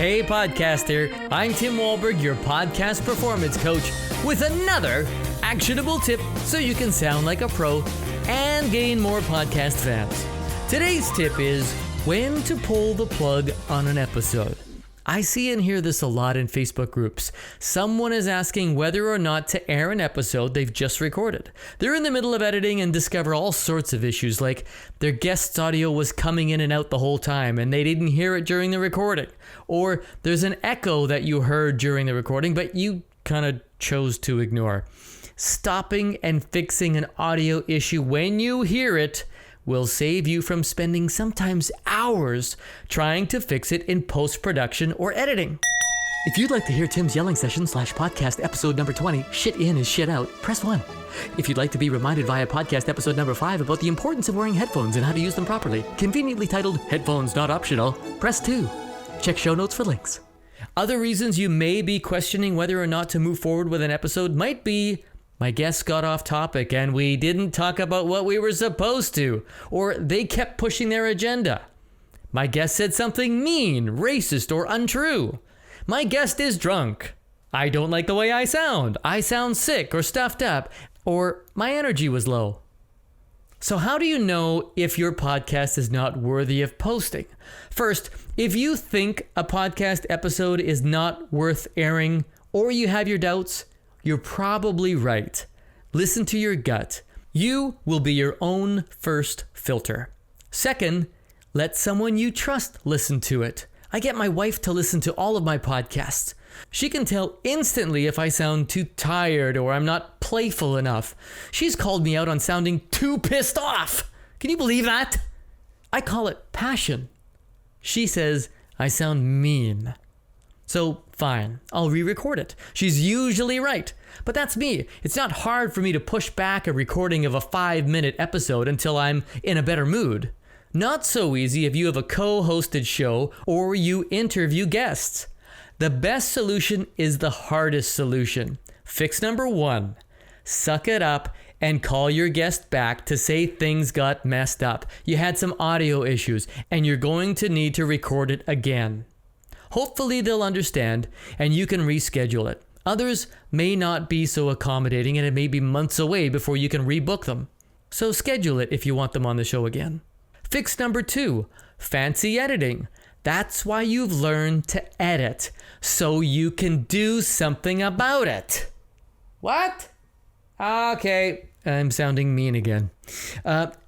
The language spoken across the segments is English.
Hey podcaster, I'm Tim Wahlberg, your podcast performance coach, with another actionable tip so you can sound like a pro and gain more podcast fans. Today's tip is when to pull the plug on an episode. I see and hear this a lot in Facebook groups. Someone is asking whether or not to air an episode they've just recorded. They're in the middle of editing and discover all sorts of issues, like their guest's audio was coming in and out the whole time and they didn't hear it during the recording. Or there's an echo that you heard during the recording, but you kind of chose to ignore. Stopping and fixing an audio issue when you hear it will save you from spending sometimes hours trying to fix it in post-production or editing. If you'd like to hear Tim's yelling session /podcast episode number 20, shit in is shit out, press 1. If you'd like to be reminded via podcast episode number 5 about the importance of wearing headphones and how to use them properly, conveniently titled Headphones Not Optional, press 2. Check show notes for links. Other reasons you may be questioning whether or not to move forward with an episode might be my guest got off topic and we didn't talk about what we were supposed to, or they kept pushing their agenda. My guest said something mean, racist, or untrue. My guest is drunk. I don't like the way I sound sick or stuffed up, or my energy was low. So how do you know if your podcast is not worthy of posting? First, if you think a podcast episode is not worth airing, or you have your doubts, you're probably right. Listen to your gut. You will be your own first filter. Second, let someone you trust listen to it. I get my wife to listen to all of my podcasts. She can tell instantly if I sound too tired or I'm not playful enough. She's called me out on sounding too pissed off. Can you believe that? I call it passion. She says I sound mean. So fine, I'll re-record it. She's usually right, but that's me. It's not hard for me to push back a recording of a 5-minute episode until I'm in a better mood. Not so easy if you have a co-hosted show or you interview guests. The best solution is the hardest solution. Fix number 1, suck it up and call your guest back to say things got messed up. You had some audio issues and you're going to need to record it again. Hopefully they'll understand and you can reschedule it. Others may not be so accommodating and it may be months away before you can rebook them. So schedule it if you want them on the show again. Fix number 2, fancy editing. That's why you've learned to edit, so you can do something about it. What? Okay, I'm sounding mean again.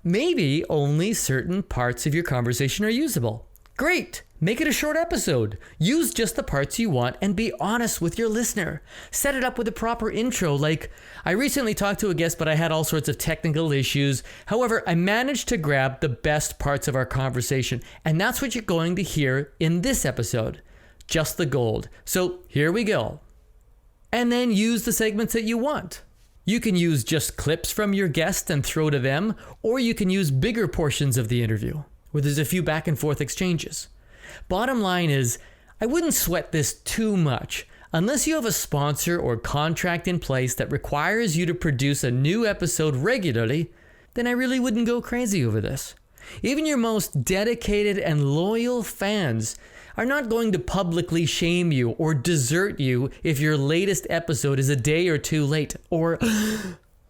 Maybe only certain parts of your conversation are usable. Great. Make it a short episode. Use just the parts you want and be honest with your listener. Set it up with a proper intro, like, I recently talked to a guest, but I had all sorts of technical issues. However, I managed to grab the best parts of our conversation, and that's what you're going to hear in this episode. Just the gold. So here we go. And then use the segments that you want. You can use just clips from your guest and throw to them, or you can use bigger portions of the interview, where there's a few back and forth exchanges. Bottom line is, I wouldn't sweat this too much. Unless you have a sponsor or contract in place that requires you to produce a new episode regularly, then I really wouldn't go crazy over this. Even your most dedicated and loyal fans are not going to publicly shame you or desert you if your latest episode is a day or 2 late, or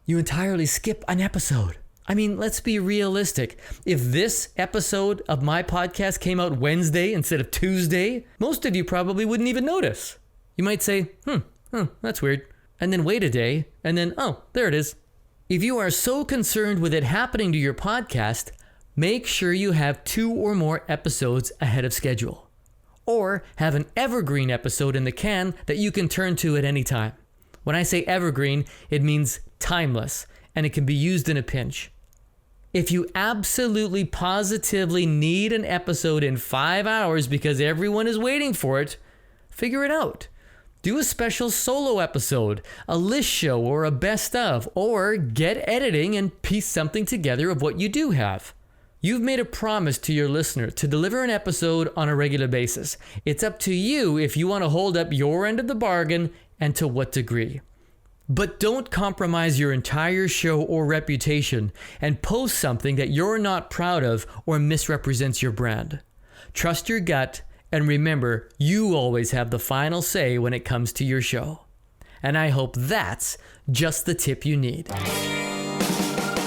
you entirely skip an episode. I mean, let's be realistic. If this episode of my podcast came out Wednesday instead of Tuesday, most of you probably wouldn't even notice. You might say, that's weird. And then wait a day, and then, oh, there it is. If you are so concerned with it happening to your podcast, make sure you have 2 or more episodes ahead of schedule. Or have an evergreen episode in the can that you can turn to at any time. When I say evergreen, it means timeless, and it can be used in a pinch. If you absolutely positively need an episode in 5 hours because everyone is waiting for it, figure it out. Do a special solo episode, a list show, or a best of, or get editing and piece something together of what you do have. You've made a promise to your listener to deliver an episode on a regular basis. It's up to you if you want to hold up your end of the bargain and to what degree. But don't compromise your entire show or reputation and post something that you're not proud of or misrepresents your brand. Trust your gut And remember, you always have the final say when it comes to your show. And I hope that's just the tip you need.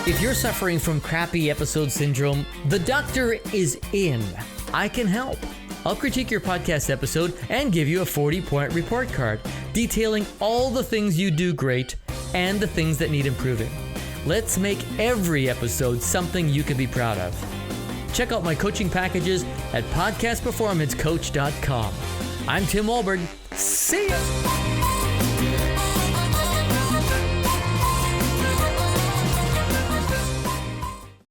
If you're suffering from crappy episode syndrome, the doctor is in. I can help. I'll critique your podcast episode and give you a 40-point report card detailing all the things you do great and the things that need improving. Let's make every episode something you can be proud of. Check out my coaching packages at podcastperformancecoach.com. I'm Tim Wahlberg. See ya!